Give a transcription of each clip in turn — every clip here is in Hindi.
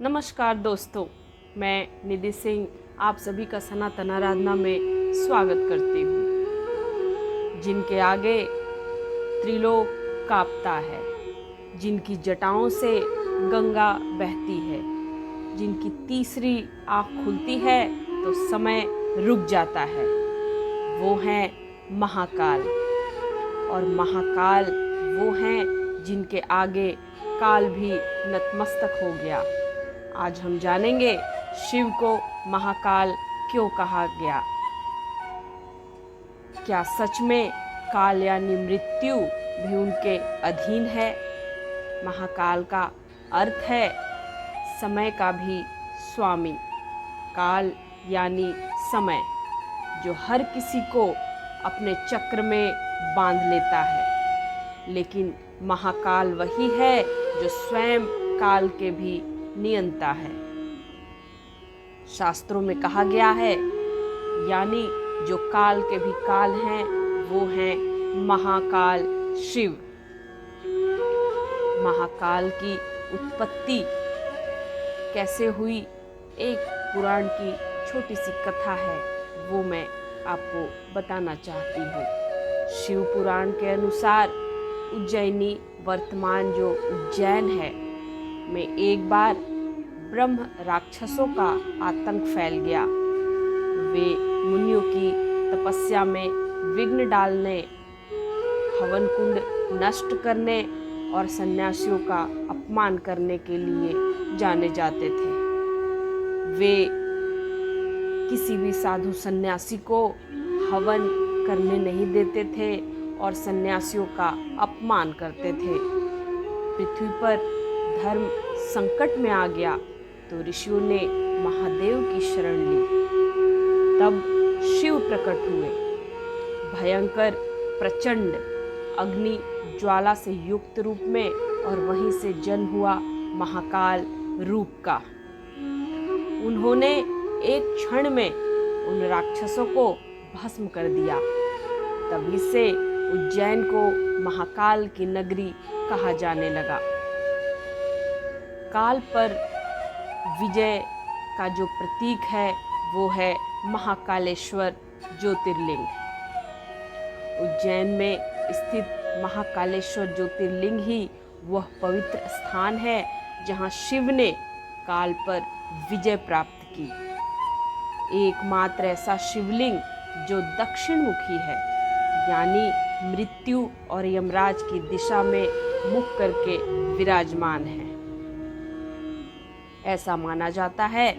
नमस्कार दोस्तों, मैं निधि सिंह आप सभी का सनातन आराधना में स्वागत करती हूँ। जिनके आगे त्रिलोक कांपता है, जिनकी जटाओं से गंगा बहती है, जिनकी तीसरी आँख खुलती है तो समय रुक जाता है, वो हैं महाकाल। और महाकाल वो हैं जिनके आगे काल भी नतमस्तक हो गया। आज हम जानेंगे शिव को महाकाल क्यों कहा गया। क्या सच में काल यानी मृत्यु भी उनके अधीन है? महाकाल का अर्थ है समय का भी स्वामी। काल यानी समय, जो हर किसी को अपने चक्र में बांध लेता है। लेकिन महाकाल वही है जो स्वयं काल के भी नियंता है। शास्त्रों में कहा गया है, यानी जो काल के भी काल हैं वो हैं महाकाल शिव। महाकाल की उत्पत्ति कैसे हुई, एक पुराण की छोटी सी कथा है, वो मैं आपको बताना चाहती हूँ। शिव पुराण के अनुसार उज्जैनी, वर्तमान जो उज्जैन है, में एक बार ब्रह्म राक्षसों का आतंक फैल गया। वे मुनियों की तपस्या में विघ्न डालने, हवन कुंड नष्ट करने और सन्यासियों का अपमान करने के लिए जाने जाते थे। वे किसी भी साधु सन्यासी को हवन करने नहीं देते थे और सन्यासियों का अपमान करते थे। पृथ्वी पर धर्म संकट में आ गया तो ऋषियों ने महादेव की शरण ली। तब शिव प्रकट हुए, भयंकर प्रचंड अग्नि ज्वाला से युक्त रूप में, और वहीं से जन्म हुआ महाकाल रूप का। उन्होंने एक क्षण में उन राक्षसों को भस्म कर दिया। तभी से उज्जैन को महाकाल की नगरी कहा जाने लगा। काल पर विजय का जो प्रतीक है वो है महाकालेश्वर ज्योतिर्लिंग। उज्जैन में स्थित महाकालेश्वर ज्योतिर्लिंग ही वह पवित्र स्थान है जहाँ शिव ने काल पर विजय प्राप्त की। एकमात्र ऐसा शिवलिंग जो दक्षिण मुखी है, यानी मृत्यु और यमराज की दिशा में मुख करके विराजमान है। ऐसा माना जाता है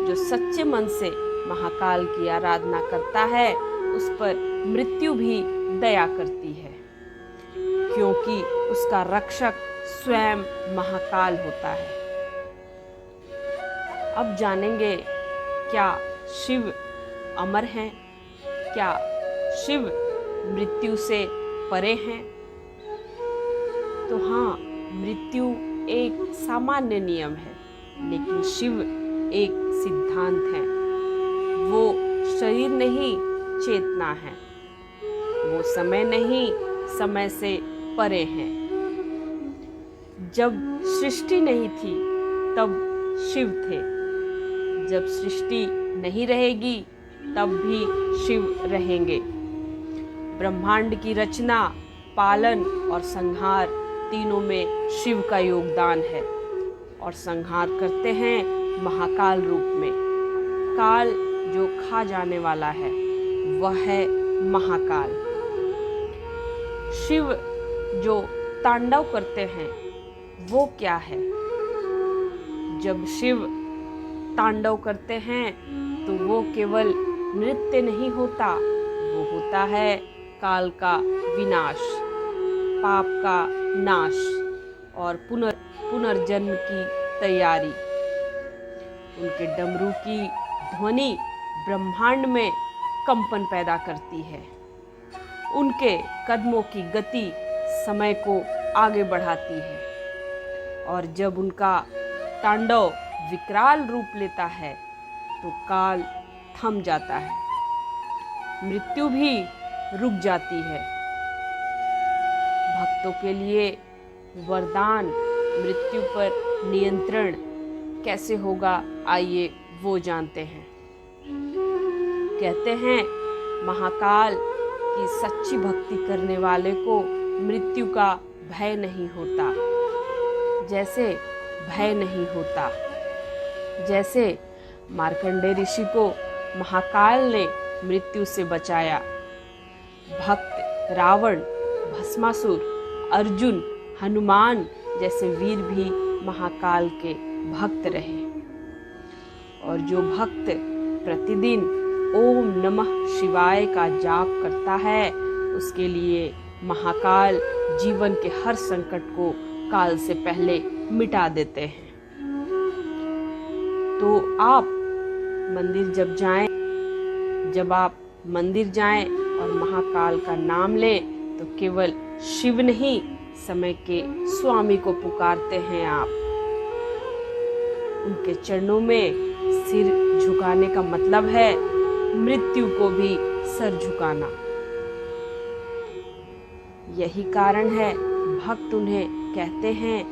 जो सच्चे मन से महाकाल की आराधना करता है उस पर मृत्यु भी दया करती है, क्योंकि उसका रक्षक स्वयं महाकाल होता है। अब जानेंगे, क्या शिव अमर हैं? क्या शिव मृत्यु से परे हैं? तो हाँ, मृत्यु एक सामान्य नियम है, लेकिन शिव एक सिद्धांत है। वो शरीर नहीं, चेतना है। वो समय नहीं, समय से परे हैं। जब सृष्टि नहीं थी तब शिव थे, जब सृष्टि नहीं रहेगी तब भी शिव रहेंगे। ब्रह्मांड की रचना, पालन और संहार तीनों में शिव का योगदान है, और संहार करते हैं महाकाल रूप में। काल जो खा जाने वाला है वह है महाकाल। शिव जो तांडव करते हैं वो क्या है? जब शिव तांडव करते हैं तो वो केवल नृत्य नहीं होता, वो होता है काल का विनाश, पाप का नाश और पुनर्जन्म की तैयारी। उनके डमरू की ध्वनि ब्रह्मांड में कंपन पैदा करती है। उनके कदमों की गति समय को आगे बढ़ाती है, और जब उनका तांडव विकराल रूप लेता है तो काल थम जाता है, मृत्यु भी रुक जाती है। भक्तों के लिए वरदान मृत्यु पर नियंत्रण कैसे होगा, आइए वो जानते हैं। कहते हैं महाकाल की सच्ची भक्ति करने वाले को मृत्यु का भय नहीं होता। जैसे भय नहीं होता, जैसे मार्कंडेय ऋषि को महाकाल ने मृत्यु से बचाया। भक्त रावण, भस्मासुर, अर्जुन, हनुमान जैसे वीर भी महाकाल के भक्त रहे। और जो भक्त प्रतिदिन ओम नमः शिवाय का जाप करता है, उसके लिए महाकाल जीवन के हर संकट को काल से पहले मिटा देते हैं। तो आप मंदिर जब आप मंदिर जाएं और महाकाल का नाम लें, तो केवल शिव नहीं, समय के स्वामी को पुकारते हैं आप। उनके चरणों में सिर झुकाने का मतलब है मृत्यु को भी सर झुकाना। यही कारण है भक्त उन्हें कहते हैं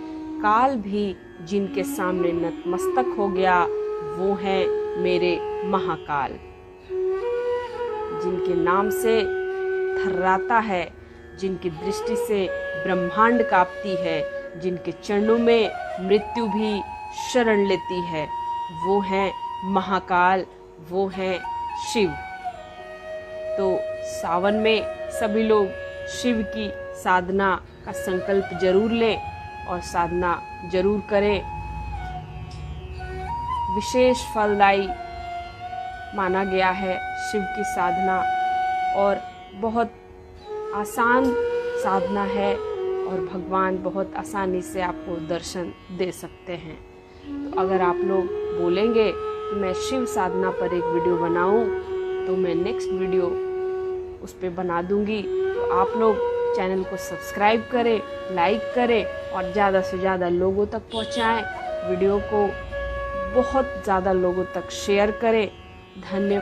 काल भी जिनके सामने नतमस्तक हो गया, वो हैं मेरे महाकाल। जिनके नाम से थर्राता है, जिनकी दृष्टि से ब्रह्मांड कांपती है, जिनके चरणों में मृत्यु भी शरण लेती है, वो हैं महाकाल, वो हैं शिव। तो सावन में सभी लोग शिव की साधना का संकल्प जरूर लें और साधना जरूर करें। विशेष फलदायी माना गया है शिव की साधना, और बहुत आसान साधना है और भगवान बहुत आसानी से आपको दर्शन दे सकते हैं। तो अगर आप लोग बोलेंगे कि मैं शिव साधना पर एक वीडियो बनाऊं, तो मैं नेक्स्ट वीडियो उस पर बना दूंगी। तो आप लोग चैनल को सब्सक्राइब करें, लाइक करें और ज़्यादा से ज़्यादा लोगों तक पहुंचाएं। वीडियो को बहुत ज़्यादा लोगों तक शेयर करें। धन्यवाद।